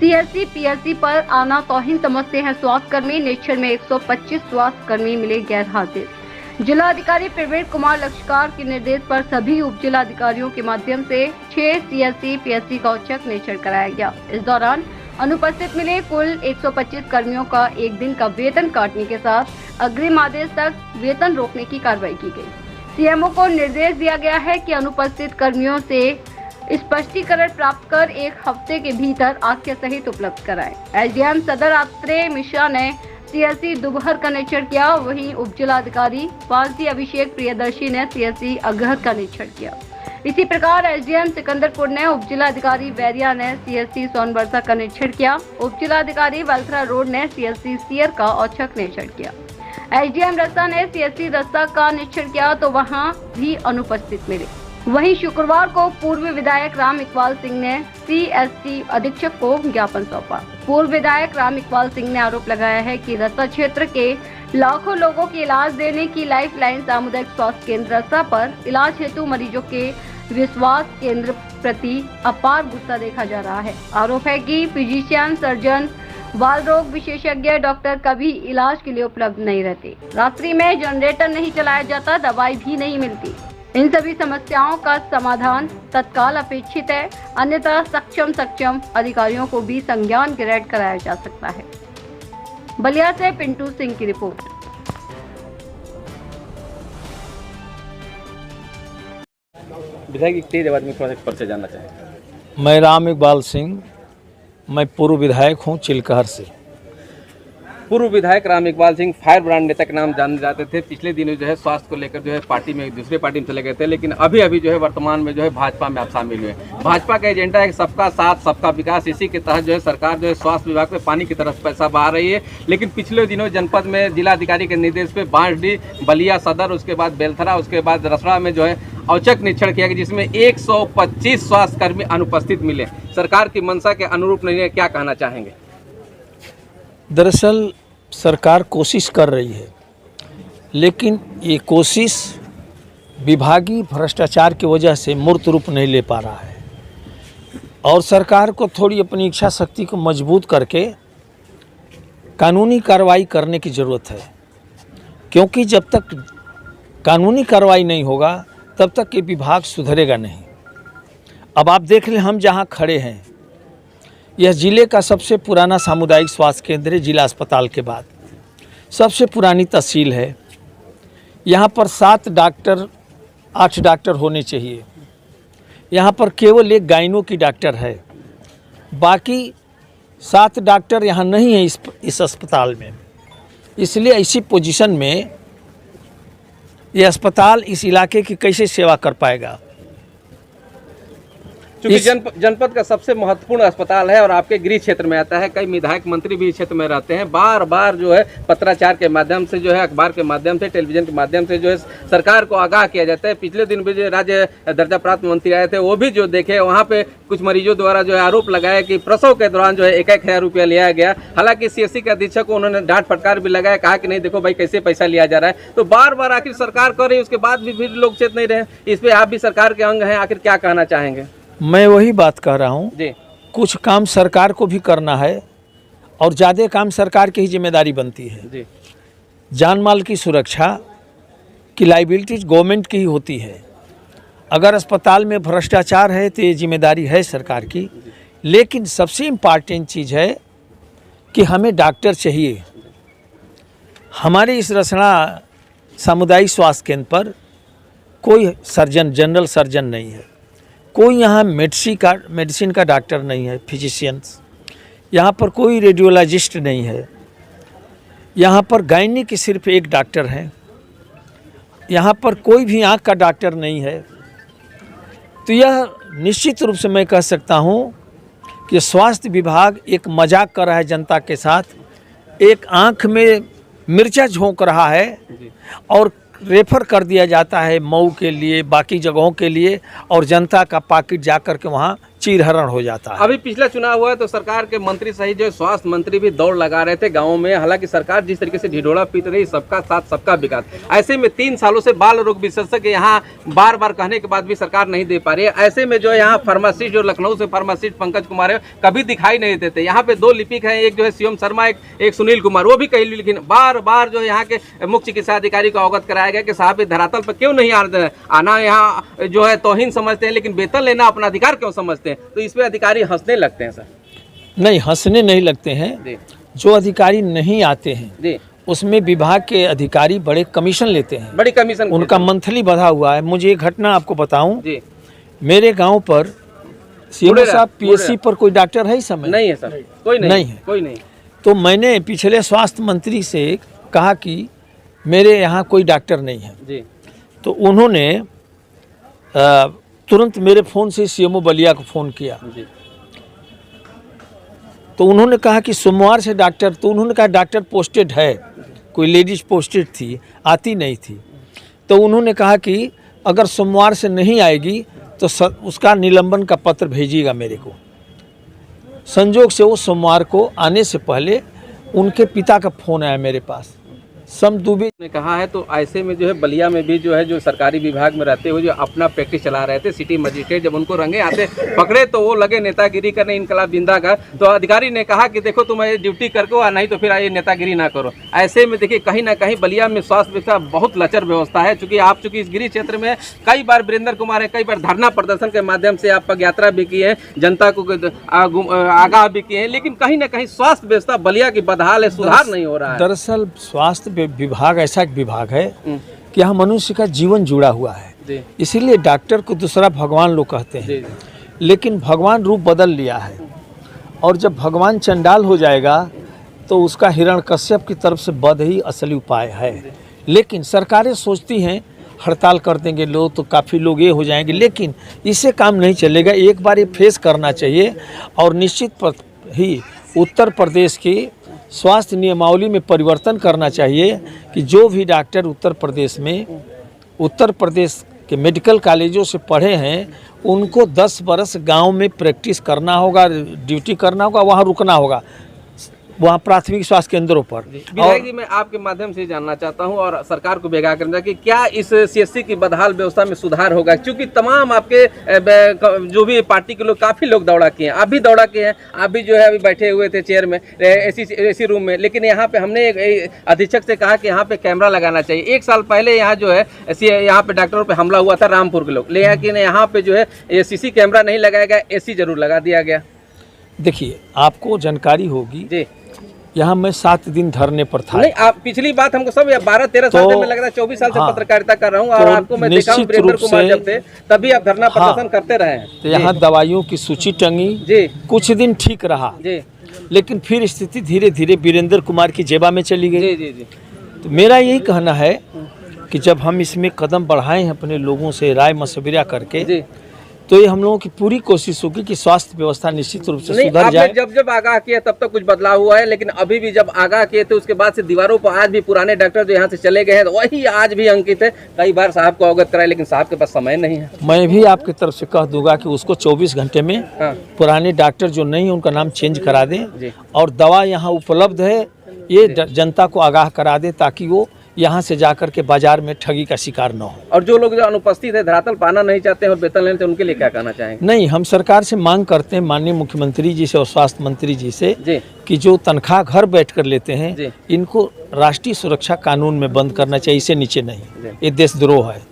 CSC PSC पर आना तौहीन समझते हैं स्वास्थ्य कर्मी। निरीक्षण में 125 स्वास्थ्य कर्मी मिले गैर हाजिर। जिलाधिकारी प्रवीण कुमार लक्षकार के निर्देश पर सभी उप जिलाधिकारियों के माध्यम से 6 सीएससी पीएससी का औचक निरीक्षण कराया गया। इस दौरान अनुपस्थित मिले कुल 125 कर्मियों का एक दिन का वेतन काटने के साथ अग्रिम आदेश तक वेतन रोकने की कार्रवाई की गई। सीएमओ को निर्देश दिया गया है कि अनुपस्थित कर्मियों से स्पष्टीकरण प्राप्त कर 1 हफ्ते के भीतर आख्या सहित उपलब्ध कराएं। एसडीएम सदर आत्रेय मिश्रा ने सीएससी दुबहर का निरीक्षण किया। वहीं उप जिलाधिकारी पालसी अभिषेक प्रियदर्शी ने सीएससी अगहर का निरीक्षण किया। इसी प्रकार एसडीएम सिकंदरपुर ने उप जिलाधिकारी बैरिया ने सीएससी सोनबरसा का निरीक्षण किया। उप जिलाधिकारी वल्थरा रोड ने सीएससी सियर का औचक निरीक्षण किया। एसडीएम रस्सा ने सीएससी रस्सा का निरीक्षण किया तो वहां भी अनुपस्थित मिले। वहीं शुक्रवार को पूर्व विधायक राम इकबाल सिंह ने सीएससी अधीक्षक को ज्ञापन सौंपा। पूर्व विधायक राम इकबाल सिंह ने आरोप लगाया है कि रस्सा क्षेत्र के लाखों लोगों के इलाज देने की लाइफलाइन सामुदायिक स्वास्थ्य केंद्र रस्सा पर इलाज हेतु मरीजों के विश्वास केंद्र प्रति अपार गुस्सा देखा जा रहा है। आरोप है कि फिजिशियन, सर्जन, बाल रोग विशेषज्ञ डॉक्टर कभी इलाज के लिए उपलब्ध नहीं रहते। रात्रि में जनरेटर नहीं चलाया जाता, दवाई भी नहीं मिलती। इन सभी समस्याओं का समाधान तत्काल अपेक्षित है, अन्यथा सक्षम अधिकारियों को भी संज्ञान ग्रेड कराया जा सकता है। बलिया से पिंटू सिंह की रिपोर्ट। विधायक एक तेज आवाज में थोड़ा सा परिचय जानना चाहेंगे। मैं राम इकबाल सिंह, मैं पूर्व विधायक हूं चिलकहर से। पूर्व विधायक राम इकबाल सिंह फायर ब्रांड नेता के नाम जाने जाते थे। पिछले दिनों जो है स्वास्थ्य को लेकर जो है पार्टी में दूसरे पार्टी में चले गए थे, लेकिन अभी जो है वर्तमान में जो है भाजपा में आप शामिल हुए। भाजपा का एजेंडा है सबका साथ सबका विकास। इसी के तहत जो है सरकार जो है स्वास्थ्य विभाग में पानी की तरफ पैसा बहा रही है। लेकिन पिछले दिनों जनपद में जिलाधिकारी के निर्देश पे बांसडीह, बलिया सदर, उसके बाद बेलथरा, उसके बाद रसड़ा में जो है औचक निरीक्षण किया गया, जिसमें 125 स्वास्थ्य कर्मी अनुपस्थित मिले। सरकार की मंशा के अनुरूप नहीं है, क्या कहना चाहेंगे? दरअसल सरकार कोशिश कर रही है, लेकिन ये कोशिश विभागीय भ्रष्टाचार की वजह से मूर्त रूप नहीं ले पा रहा है और सरकार को थोड़ी अपनी इच्छा शक्ति को मजबूत करके कानूनी कार्रवाई करने की ज़रूरत है, क्योंकि जब तक कानूनी कार्रवाई नहीं होगा तब तक ये विभाग सुधरेगा नहीं। अब आप देख लें, हम जहाँ खड़े हैं यह जिले का सबसे पुराना सामुदायिक स्वास्थ्य केंद्र है। जिला अस्पताल के बाद सबसे पुरानी तहसील है। यहाँ पर 7 डॉक्टर 8 डॉक्टर होने चाहिए। यहाँ पर केवल एक गाइनो की डॉक्टर है, बाकी 7 डॉक्टर यहाँ नहीं है इस अस्पताल में। इसलिए ऐसी पोजीशन में ये अस्पताल इस इलाके की कैसे सेवा कर पाएगा? चूंकि जनपद का सबसे महत्वपूर्ण अस्पताल है और आपके गृह क्षेत्र में आता है। कई विधायक मंत्री भी इस क्षेत्र में रहते हैं। बार बार जो है पत्राचार के माध्यम से, जो है अखबार के माध्यम से, टेलीविजन के माध्यम से जो है सरकार को आगाह किया जाता है। पिछले दिन भी जो राज्य दर्जा प्राप्त मंत्री आए थे, वो भी जो देखे वहाँ पे कुछ मरीजों द्वारा जो है आरोप लगाया कि प्रसव के दौरान जो है 1-1 हज़ार रुपया लिया गया। हालांकि सीएससी के अधीक्षक को उन्होंने डांट फटकार भी लगाया, कहा कि नहीं देखो भाई कैसे पैसा लिया जा रहा है। तो बार बार आखिर सरकार कर रही है, उसके बाद भी फिर लोग चेत नहीं रहे। इस पर आप भी सरकार के अंग हैं, आखिर क्या कहना चाहेंगे? मैं वही बात कह रहा हूँ जी, कुछ काम सरकार को भी करना है और ज़्यादा काम सरकार की ही जिम्मेदारी बनती है जी। जान माल की सुरक्षा की लायबिलिटीज गवर्नमेंट की ही होती है। अगर अस्पताल में भ्रष्टाचार है तो ये जिम्मेदारी है सरकार की, लेकिन सबसे इम्पॉर्टेंट चीज़ है कि हमें डॉक्टर चाहिए। हमारे इस रसड़ा सामुदायिक स्वास्थ्य केंद्र पर कोई सर्जन, जनरल सर्जन नहीं है, कोई यहाँ मेडिसिन का डॉक्टर नहीं है, फिजिशियंस, यहाँ पर कोई रेडियोलॉजिस्ट नहीं है, यहाँ पर गायनी के सिर्फ एक डॉक्टर हैं, यहाँ पर कोई भी आँख का डॉक्टर नहीं है। तो यह निश्चित रूप से मैं कह सकता हूँ कि स्वास्थ्य विभाग एक मजाक कर रहा है जनता के साथ। एक आँख में मिर्चा झोंक रहा है और रेफर कर दिया जाता है मऊ के लिए, बाकी जगहों के लिए, और जनता का पॉकेट जा कर के वहाँ चीरहरण हो जाता है। अभी पिछला चुनाव हुआ तो सरकार के मंत्री सहित जो स्वास्थ्य मंत्री भी दौड़ लगा रहे थे गाँव में, हालांकि सरकार जिस तरीके से ढिढोरा पीट रही, सबका साथ सबका विकास, ऐसे में 3 सालों से बाल रोग विशेषज्ञ यहाँ बार बार कहने के बाद भी सरकार नहीं दे पा रही है। ऐसे में जो यहाँ फार्मासिस्ट, जो लखनऊ से फार्मासिस्ट पंकज कुमार है, कभी दिखाई नहीं देते। यहाँ पे 2 लिपिक हैं, एक जो है शिवम शर्मा, एक सुनील कुमार, वो भी कही, लेकिन बार बार जो यहाँ के मुख्य चिकित्सा अधिकारी को अवगत कराया गया कि साहब धरातल पर क्यों नहीं आना, यहाँ जो है तौहीन समझते हैं, लेकिन वेतन लेना अपना अधिकार क्यों समझते हैं। तो इस पे अधिकारी हंसने लगते हैं सर। नहीं, हंसने नहीं लगते हैं। जो अधिकारी नहीं आते हैं उसमें विभाग के अधिकारी बड़े कमीशन लेते हैं, बड़ी कमीशन, उनका मंथली बढ़ा हुआ है। मुझे एक घटना आपको बताऊं, मेरे गांव पर सीएमओ साहब पीएससी पर कोई डॉक्टर है इस समय? नहीं है सर, कोई नहीं है, कोई नहीं। तो मैंने पिछले स्वास्थ्य मंत्री से कहा कि मेरे यहाँ कोई डॉक्टर नहीं है जी। तो उन्होंने तुरंत मेरे फ़ोन से सीएमओ बलिया को फ़ोन किया जी। तो उन्होंने कहा कि सोमवार से डॉक्टर, तो उन्होंने कहा डॉक्टर पोस्टेड है, कोई लेडीज पोस्टेड थी, आती नहीं थी। तो उन्होंने कहा कि अगर सोमवार से नहीं आएगी तो उसका निलंबन का पत्र भेजिएगा मेरे को। संजोग से वो सोमवार को आने से पहले उनके पिता का फ़ोन आया मेरे पास, सम दुबे ने कहा है। तो ऐसे में जो है बलिया में भी जो है जो सरकारी विभाग में रहते हुए जो अपना प्रैक्टिस चला रहे थे, सिटी मजिस्ट्रेट जब उनको रंगे हाथे पकड़े तो वो लगे नेतागिरी करने, इनकलाब जिंदाबाद। तो अधिकारी ने कहा कि देखो तुम ड्यूटी करके नहीं तो फिर ये नेतागिरी ना करो। ऐसे में देखिए कहीं ना कहीं बलिया में स्वास्थ्य व्यवस्था बहुत लचर व्यवस्था है। चूँकि आप चूँकि इस गिरी क्षेत्र में कई बार वीरेंद्र कुमार है, कई बार धरना प्रदर्शन के माध्यम से आप पग यात्रा भी की है, जनता को आगाह भी किए हैं, लेकिन कहीं ना कहीं स्वास्थ्य व्यवस्था बलिया की बदहाल है, सुधार नहीं हो रहा है। दरअसल स्वास्थ्य विभाग ऐसा एक विभाग है कि यहाँ मनुष्य का जीवन जुड़ा हुआ है, इसीलिए डॉक्टर को दूसरा भगवान लोग कहते हैं। लेकिन भगवान रूप बदल लिया है, और जब भगवान चंडाल हो जाएगा तो उसका हिरण्यकश्यप की तरफ से वध ही असली उपाय है। लेकिन सरकारें सोचती हैं हड़ताल कर देंगे लोग तो काफ़ी लोग ये हो जाएंगे, लेकिन इससे काम नहीं चलेगा। एक बार ये फेस करना चाहिए, और निश्चित ही उत्तर प्रदेश की स्वास्थ्य नियमावली में परिवर्तन करना चाहिए कि जो भी डॉक्टर उत्तर प्रदेश के मेडिकल कॉलेजों से पढ़े हैं उनको 10 बरस गांव में प्रैक्टिस करना होगा, ड्यूटी करना होगा, वहां रुकना होगा, वहाँ प्राथमिक स्वास्थ्य केंद्रों पर। विधायक जी, मैं आपके माध्यम से जानना चाहता हूँ और सरकार को बेगा करना कि क्या इस सीएससी की बदहाल व्यवस्था में सुधार होगा, क्योंकि तमाम आपके जो भी पार्टी के लोग, काफी लोग दौड़ा किए हैं, आप भी दौड़ा किए हैं, आप भी जो है अभी बैठे हुए थे चेयर में, एसी रूम में, लेकिन यहाँ पे हमने अधीक्षक से कहा कि यहाँ पे कैमरा लगाना चाहिए। 1 साल पहले यहाँ जो है यहाँ पे डॉक्टरों पर हमला हुआ था रामपुर के लोग, लेकिन यहाँ पे जो है सीसी कैमरा नहीं लगाया गया, एसी जरूर लगा दिया गया। देखिए आपको जानकारी होगी जी, यहाँ मैं 7 दिन धरने पर था। नहीं, आप पिछली बात हमको सब 12-13 साल में लग रहा है, 24 साल से पत्रकारिता कर रहा हूँ, और आपको मैं देखा हूँ वीरेंद्र कुमार जब थे तभी आप धरना प्रदर्शन करते रहे हैं। तो यहाँ दवाइयों की सूची टंगी जी, कुछ दिन ठीक रहा जी, लेकिन फिर स्थिति धीरे धीरे वीरेंद्र कुमार की जेबा में चली गई। जी जी जी। तो मेरा यही कहना है कि जब हम इसमें कदम बढ़ाए हैं अपने लोगों से राय मशविरा करके जी, तो ये हम लोगों की पूरी कोशिश होगी कि स्वास्थ्य व्यवस्था निश्चित रूप से सुधर जाए। जब जब आगाह किया तब तक कुछ बदलाव हुआ है, लेकिन अभी भी जब आगाह किए थे उसके बाद से दीवारों पर आज भी पुराने डॉक्टर जो यहाँ से चले गए हैं वही आज भी अंकित है। कई बार साहब को अवगत कराए, लेकिन साहब के पास समय नहीं है। मैं भी आपकी तरफ से कह दूंगा कि उसको 24 घंटे में पुराने डॉक्टर जो नहीं है उनका नाम चेंज करा दें, और दवा यहाँ उपलब्ध है ये जनता को आगाह करा दें, ताकि वो यहाँ से जाकर के बाजार में ठगी का शिकार न हो। और जो लोग जो अनुपस्थित है, धरातल पाना नहीं चाहते हैं और वेतन लेते हैं, उनके लिए क्या कहना चाहेंगे? नहीं, हम सरकार से मांग करते हैं माननीय मुख्यमंत्री जी से और स्वास्थ्य मंत्री जी से कि जो तनख्वाह घर बैठकर लेते हैं इनको राष्ट्रीय सुरक्षा कानून में बंद करना चाहिए, इससे नीचे नहीं। ये देशद्रोह है।